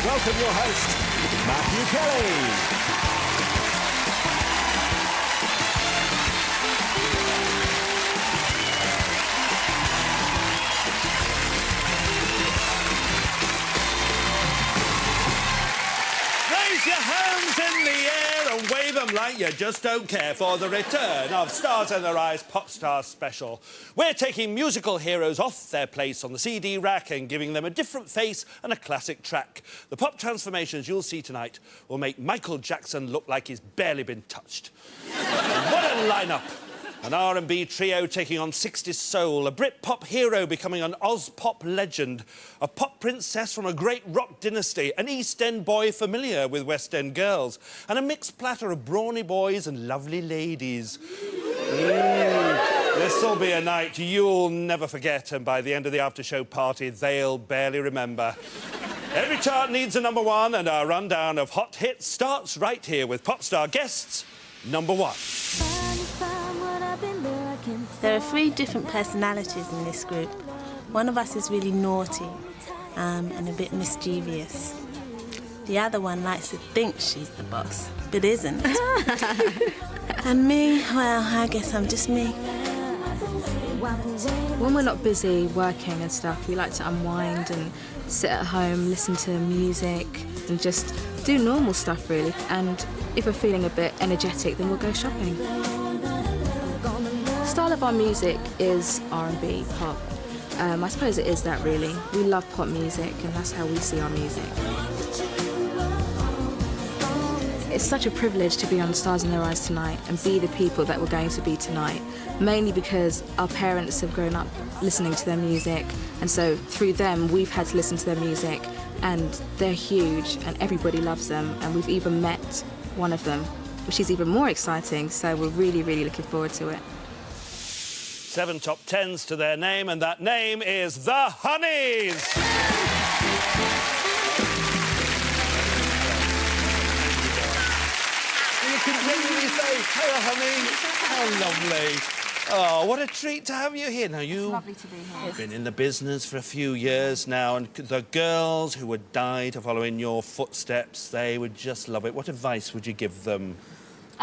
Welcome your host, Matthew Kelly. Raise your hands in the air and wave them like you just don't care for the return of Stars in Their Eyes Pop Star Special. We're taking musical heroes off their place on the CD rack and giving them a different face and a classic track. The pop transformations you'll see tonight will make Michael Jackson look like he's barely been touched. What a lineup! An R&B trio taking on 60s soul, a Brit-pop hero becoming an Oz-pop legend, a pop princess from a great rock dynasty, an East End boy familiar with West End girls, and a mixed platter of brawny boys and lovely ladies. This'll be a night you'll never forget, and by the end of the after-show party, they'll barely remember. Every chart needs a number one, and our rundown of hot hits starts right here with pop star guests number one. There are three different personalities in this group. One of us is really naughty and a bit mischievous. The other one likes to think she's the boss, but isn't. And me, well, I guess I'm just me. When we're not busy working and stuff, we like to unwind and sit at home, listen to music and just do normal stuff, really. And if we're feeling a bit energetic, then we'll go shopping. The style of our music is R&B, pop. I suppose it is that, really. We love pop music, and that's how we see our music. It's such a privilege to be on Stars in Their Eyes tonight and be the people that we're going to be tonight, mainly because our parents have grown up listening to their music, and so through them, we've had to listen to their music, and they're huge, and everybody loves them, and we've even met one of them, which is even more exciting, so we're really, really looking forward to it. 7 top 10s to their name, and that name is the Honeyz. You can genuinely say, hello, honey. How lovely. Oh, what a treat to have you here. Now, you've lovely to be here. been in the business for a few years now, and the girls who would die to follow in your footsteps, they would just love it. What advice would you give them?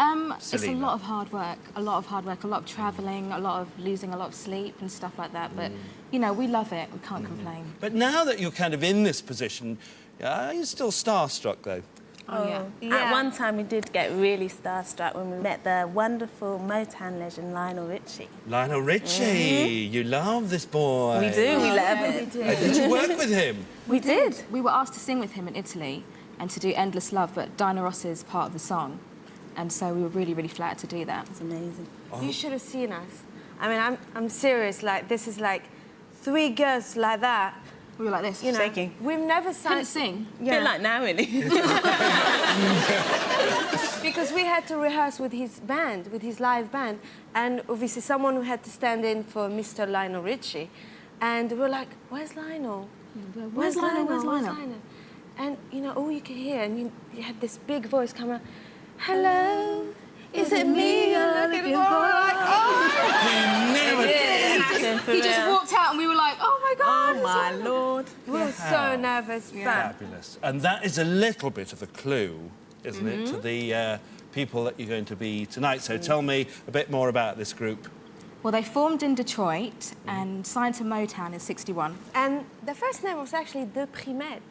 It's a lot of hard work, a lot of travelling, a lot of losing a lot of sleep and stuff like that, but, you know, we love it, we can't complain. But now that you're kind of in this position, are you still starstruck, though? Oh, yeah. At one time, we did get really starstruck when we met the wonderful Motown legend, Lionel Richie. Lionel Richie, you love this boy. We do, we love it. Did you work with him? We did. We were asked to sing with him in Italy and to do Endless Love, but Diana Ross is part of the song. And so we were really, really flattered to do that. It's amazing. Oh. You should have seen us. I mean, I'm serious. Like, this is like 3 girls like that. We were like this, you know, shaking. We've never sang. Couldn't sing. Yeah. A bit like now, really. Because we had to rehearse with his band, with his live band, and obviously someone who had to stand in for Mr. Lionel Richie, and we were like, "Where's Lionel? Where's Lionel? Where's Lionel?" And you know, all you could hear, and you had this big voice come out. Hello, is it me you're looking for? Like, oh! He never did. He just walked out and we were like, oh my God. Oh my Lord. We were so nervous, but Fabulous. And that is a little bit of a clue, isn't it, to the people that you're going to be tonight. So tell me a bit more about this group. Well, they formed in Detroit and signed to Motown in '61. and the first name was actually De Primette.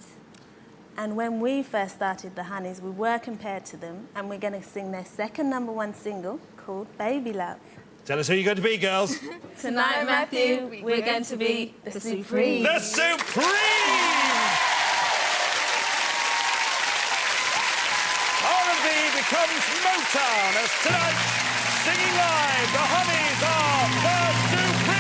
And when we first started the Honeyz, we were compared to them, and we're going to sing their second #1 single called Baby Love. Tell us who you're going to be, girls. Tonight, Matthew, we're going to be the Supreme. The Supreme! R&B becomes Motown as tonight, singing live, the Honeyz are the Supreme!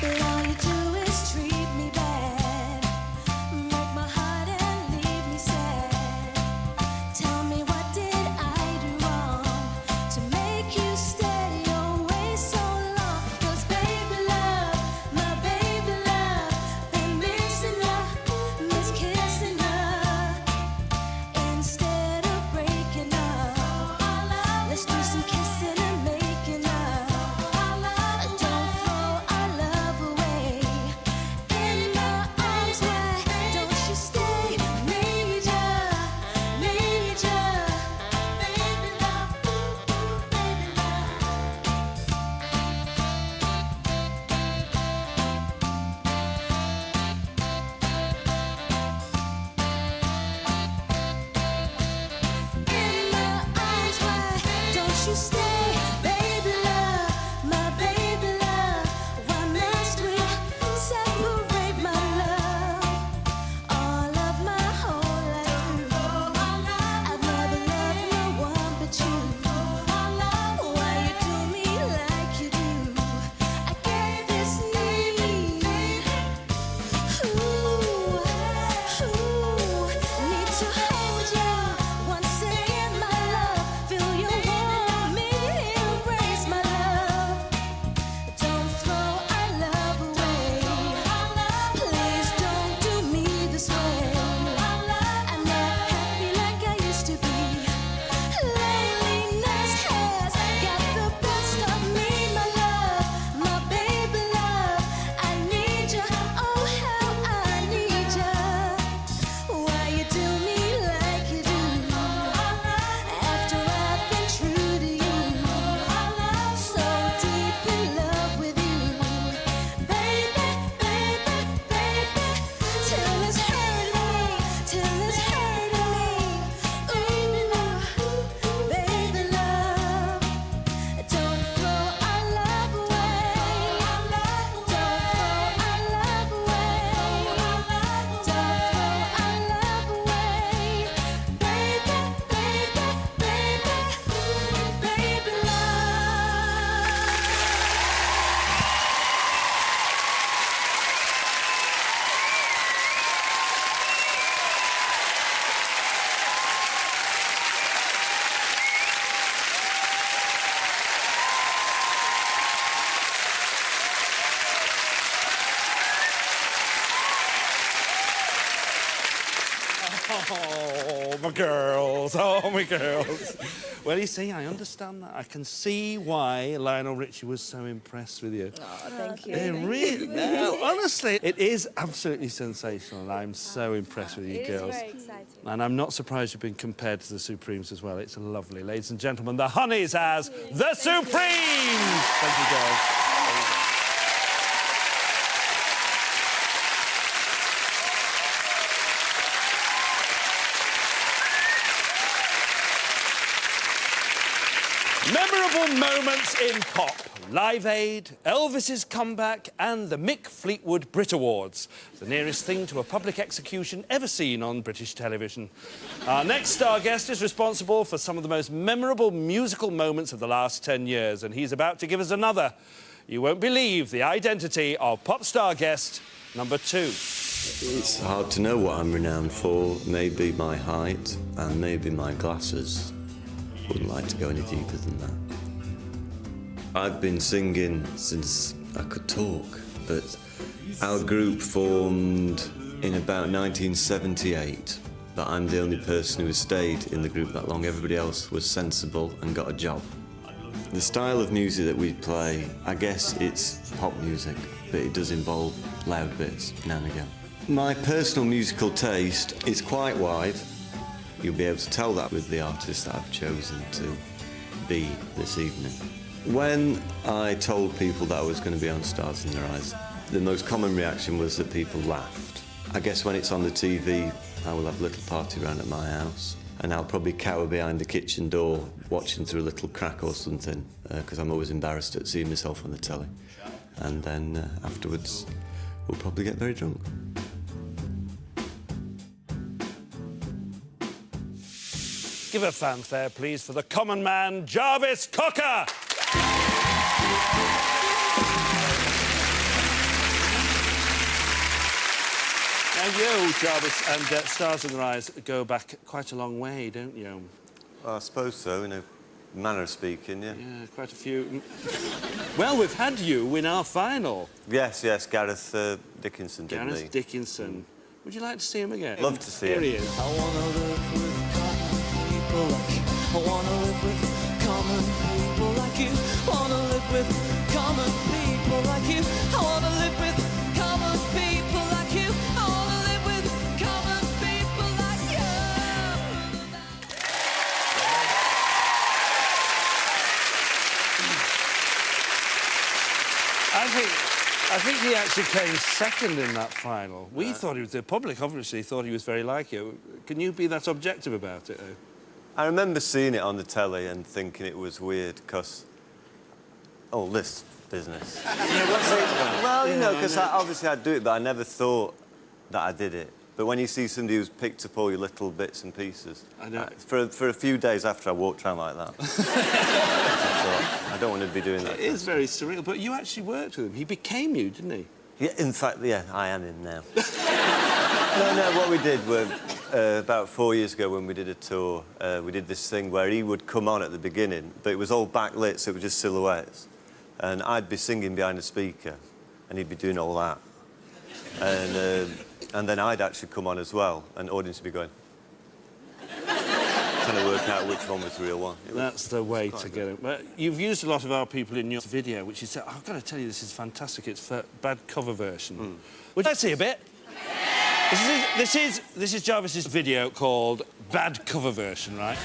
All you do is treat me bad, make my heart and Oh, my girls. Oh, my girls. Well, you see, I understand that. I can see why Lionel Richie was so impressed with you. Oh, thank you. Really, no, honestly, it is absolutely sensational, and I'm so impressed with you girls. It's very exciting. And I'm not surprised you've been compared to the Supremes as well. It's lovely. Ladies and gentlemen, the Honeyz as the Supremes! Thank you, girls. Memorable moments in pop. Live Aid, Elvis's comeback and the Mick Fleetwood Brit Awards. The nearest thing to a public execution ever seen on British television. Our next star guest is responsible for some of the most memorable musical moments of the last 10 years, and he's about to give us another. You won't believe the identity of pop star guest number 2. It's hard to know what I'm renowned for. Maybe my height and maybe my glasses. Wouldn't like to go any deeper than that. I've been singing since I could talk, but our group formed in about 1978. But I'm the only person who has stayed in the group that long. Everybody else was sensible and got a job. The style of music that we play, I guess it's pop music, but it does involve loud bits now and again. My personal musical taste is quite wide. You'll be able to tell that with the artist that I've chosen to be this evening. When I told people that I was going to be on Stars in Their Eyes, the most common reaction was that people laughed. I guess when it's on the TV, I will have a little party around at my house, and I'll probably cower behind the kitchen door watching through a little crack or something, because I'm always embarrassed at seeing myself on the telly. And then afterwards, we'll probably get very drunk. Give a fanfare, please, for the common man, Jarvis Cocker! Now, you, Jarvis, and Stars in Their Eyes go back quite a long way, don't you? Well, I suppose so, in a manner of speaking, yeah. Yeah, quite a few. Well, we've had you in our final. Yes, Gareth Dickinson did Gareth me. Dickinson. Would you like to see him again? Love to see Here him. he is. I wanna live with common people like you. I wanna live with common people like you. Wanna live with common people like you. I wanna live with common people like you. I wanna live with common people like you. I think he actually came second in that final. We thought he was... The public obviously thought he was very like you. Can you be that objective about it, though? I remember seeing it on the telly and thinking it was weird, because... Oh, this business. Yeah, what's it about? Well, you know, because obviously I'd do it, but I never thought that I did it. But when you see somebody who's picked up all your little bits and pieces... I know. For a few days after, I walked around like that. I thought, I don't want to be doing that. It is very surreal, but you actually worked with him. He became you, didn't he? Yeah, in fact, yeah, I am him now. No, what we did was, about 4 years ago when we did a tour, we did this thing where he would come on at the beginning, but it was all backlit, so it was just silhouettes. And I'd be singing behind a speaker, and he'd be doing all that. And then I'd actually come on as well, and the audience would be going... trying to work out which one was the real one. That's the way to get it. But you've used a lot of our people in your video, which you said, I've got to tell you, this is fantastic. It's a bad cover version. Would you see a bit? This is Jarvis's video called Bad Cover Version, right?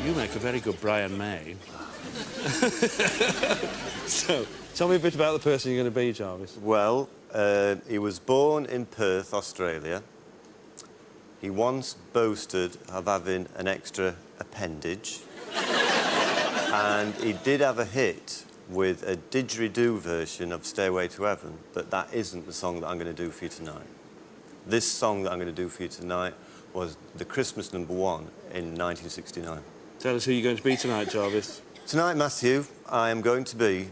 You make a very good Brian May. So, tell me a bit about the person you're going to be, Jarvis. Well, he was born in Perth, Australia. He once boasted of having an extra appendage. And he did have a hit with a didgeridoo version of Stairway to Heaven, but that isn't the song that I'm going to do for you tonight. This song that I'm going to do for you tonight was the Christmas #1 in 1969. Tell us who you're going to be tonight, Jarvis. Tonight, Matthew, I am going to be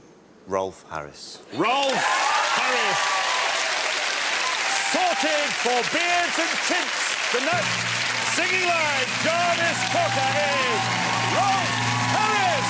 Rolf Harris. Rolf Harris! Sorted for beards and tints. Tonight, singing live, Jarvis Cocker is Rolf Harris!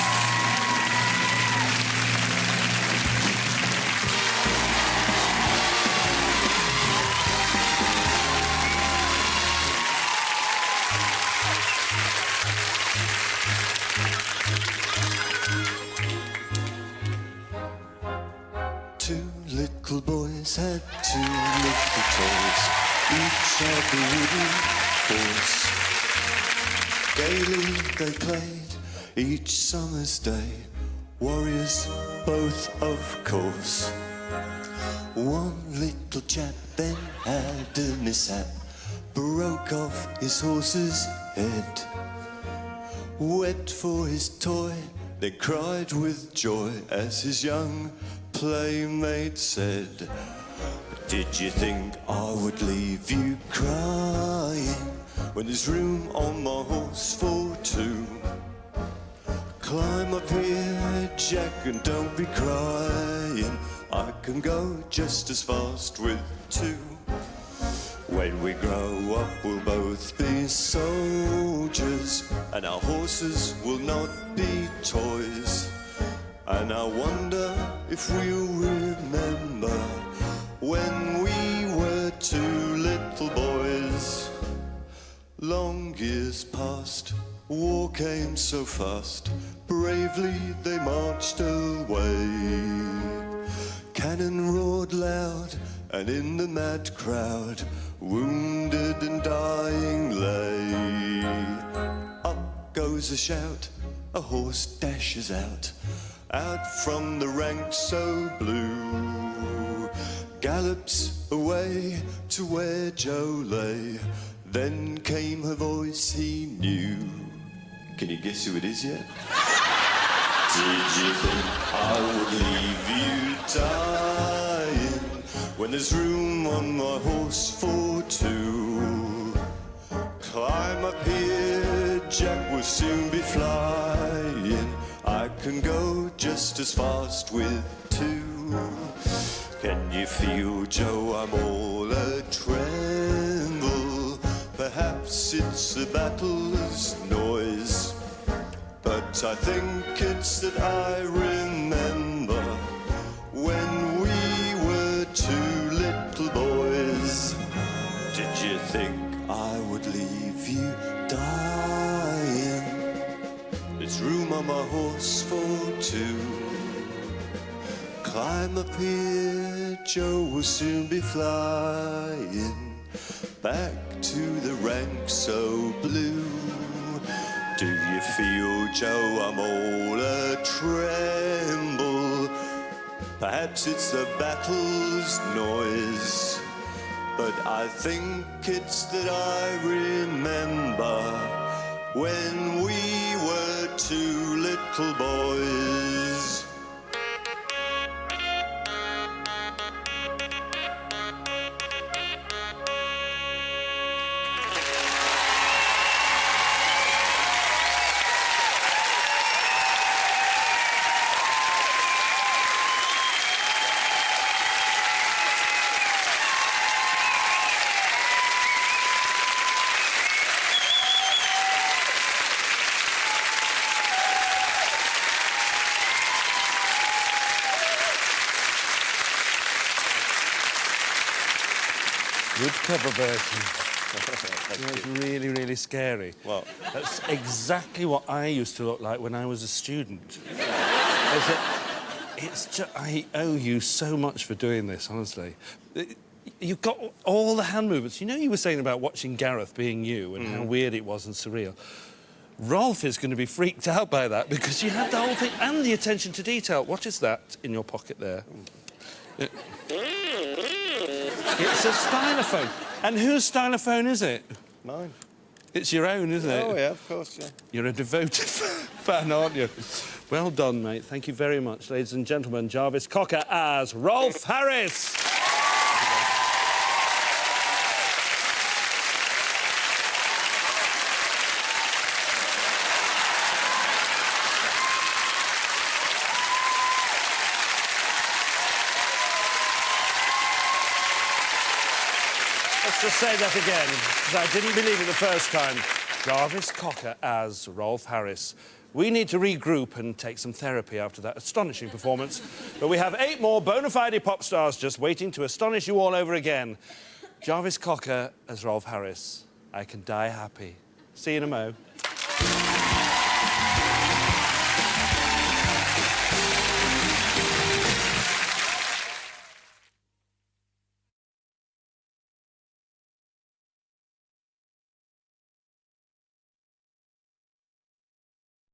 Two little boys had two little toys, each had a wooden horse. Gaily they played each summer's day, warriors both of course. One little chap then had a mishap, broke off his horse's head. Wept for his toy, they cried with joy as his young playmate said, did you think I would leave you crying when there's room on my horse for two? Climb up here, Jack, and don't be crying, I can go just as fast with two. When we grow up, we'll both be soldiers, and our horses will not be toys. And I wonder if we'll remember when we were two little boys. Long years passed, war came so fast, bravely they marched away. Cannon roared loud, and in the mad crowd, wounded and dying lay. Up goes a shout, a horse dashes out from the ranks so blue. Gallops away to where Joe lay, then came her voice he knew. Can you guess who it is yet? Did you think I would leave you dying when there's room on my horse for two? Climb up here, Jack, will soon be flying, I can go just as fast with two. Can you feel, Joe, I'm all a-tremble? Perhaps it's the battle's noise, but I think it's that I remember when we were two little boys. Did you think I would leave you dying? There's room on my horse for two. Climb up here, Joe, will soon be flying back to the ranks so blue. Do you feel, Joe, I'm all a-tremble? Perhaps it's the battle's noise, but I think it's that I remember when we were two little boys. Good cover version. That's really, really scary. Well, that's exactly what I used to look like when I was a student. I owe you so much for doing this, honestly. You've got all the hand movements. You know, you were saying about watching Gareth being you and how weird it was and surreal. Rolf is going to be freaked out by that because you had the whole thing and the attention to detail. What is that in your pocket there? It's a stylophone. And whose stylophone is it? mine. It's your own, isn't it? Oh, yeah, of course, yeah. You're a devoted fan, aren't you? Well done, mate. Thank you very much, ladies and gentlemen. Jarvis Cocker as Rolf Harris. Let's just say that again, because I didn't believe it the first time. Jarvis Cocker as Rolf Harris. We need to regroup and take some therapy after that astonishing performance. But we have 8 more bona fide pop stars just waiting to astonish you all over again. Jarvis Cocker as Rolf Harris. I can die happy. See you in a mo.